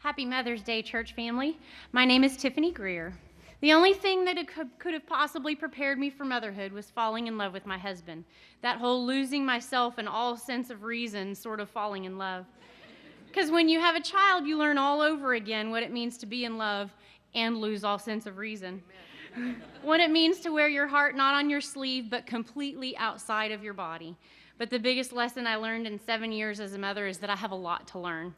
Happy Mother's Day, church family. My name is Tiffini Greer. The only thing that could have possibly prepared me for motherhood was falling in love with my husband. That whole losing myself and all sense of reason sort of falling in love. Because when you have a child, you learn all over again what it means to be in love and lose all sense of reason. What it means to wear your heart not on your sleeve, but completely outside of your body. But the biggest lesson I learned in 7 years as a mother is that I have a lot to learn.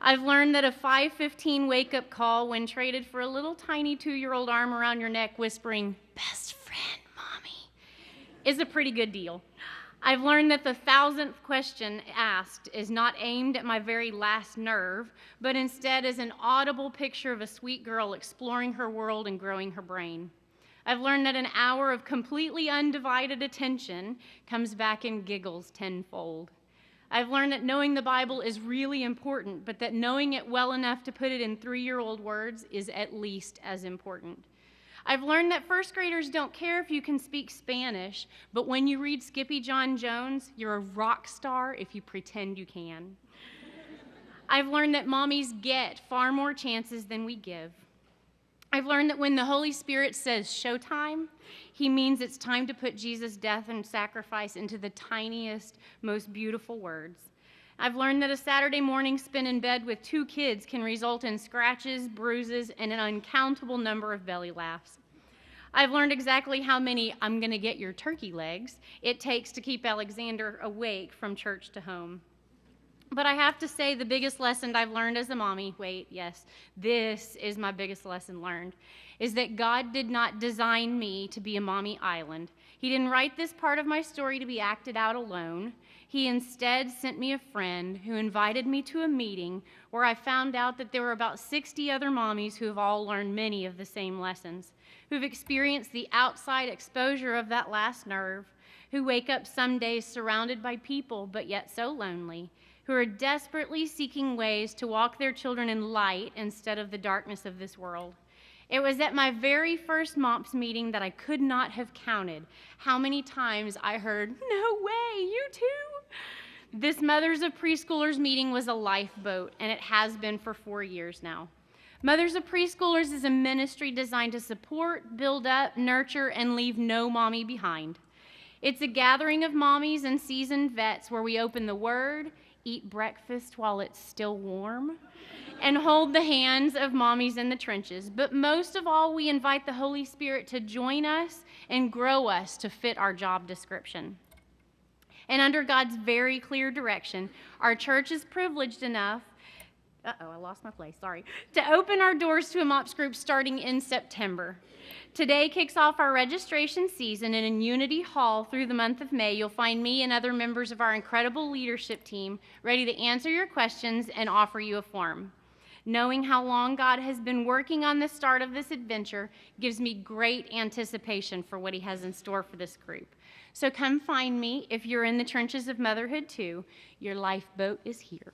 I've learned that a 5:15 wake-up call when traded for a little tiny 2-year-old arm around your neck whispering, "Best friend, mommy," is a pretty good deal. I've learned that the 1,000th question asked is not aimed at my very last nerve, but instead is an audible picture of a sweet girl exploring her world and growing her brain. I've learned that an hour of completely undivided attention comes back in giggles tenfold. I've learned that knowing the Bible is really important, but that knowing it well enough to put it in 3-year-old words is at least as important. I've learned that first graders don't care if you can speak Spanish, but when you read Skippy John Jones, you're a rock star if you pretend you can. I've learned that mommies get far more chances than we give. I've learned that when the Holy Spirit says showtime, he means it's time to put Jesus' death and sacrifice into the tiniest, most beautiful words. I've learned that a Saturday morning spent in bed with 2 kids can result in scratches, bruises, and an uncountable number of belly laughs. I've learned exactly how many "I'm gonna get your turkey legs" it takes to keep Alexander awake from church to home. But I have to say the biggest lesson I've learned as a mommy, this is my biggest lesson learned, is that God did not design me to be a mommy island. He didn't write this part of my story to be acted out alone. He instead sent me a friend who invited me to a meeting where I found out that there were about 60 other mommies who have all learned many of the same lessons, who've experienced the outside exposure of that last nerve, who wake up some days surrounded by people but yet so lonely, who are desperately seeking ways to walk their children in light instead of the darkness of this world. It was at my very first M.O.P.S meeting that I could not have counted how many times I heard, "No way, you too?" This Mothers of Preschoolers meeting was a lifeboat, and it has been for 4 years now. Mothers of Preschoolers is a ministry designed to support, build up, nurture, and leave no mommy behind. It's a gathering of mommies and seasoned vets where we open the Word, eat breakfast while it's still warm, and hold the hands of mommies in the trenches. But most of all, we invite the Holy Spirit to join us and grow us to fit our job description. And under God's very clear direction, our church is privileged enough, to open our doors to a M.O.P.S group starting in September. Today kicks off our registration season, and in Unity Hall through the month of May, you'll find me and other members of our incredible leadership team ready to answer your questions and offer you a form. Knowing how long God has been working on the start of this adventure gives me great anticipation for what he has in store for this group. So come find me if you're in the trenches of motherhood too. Your lifeboat is here.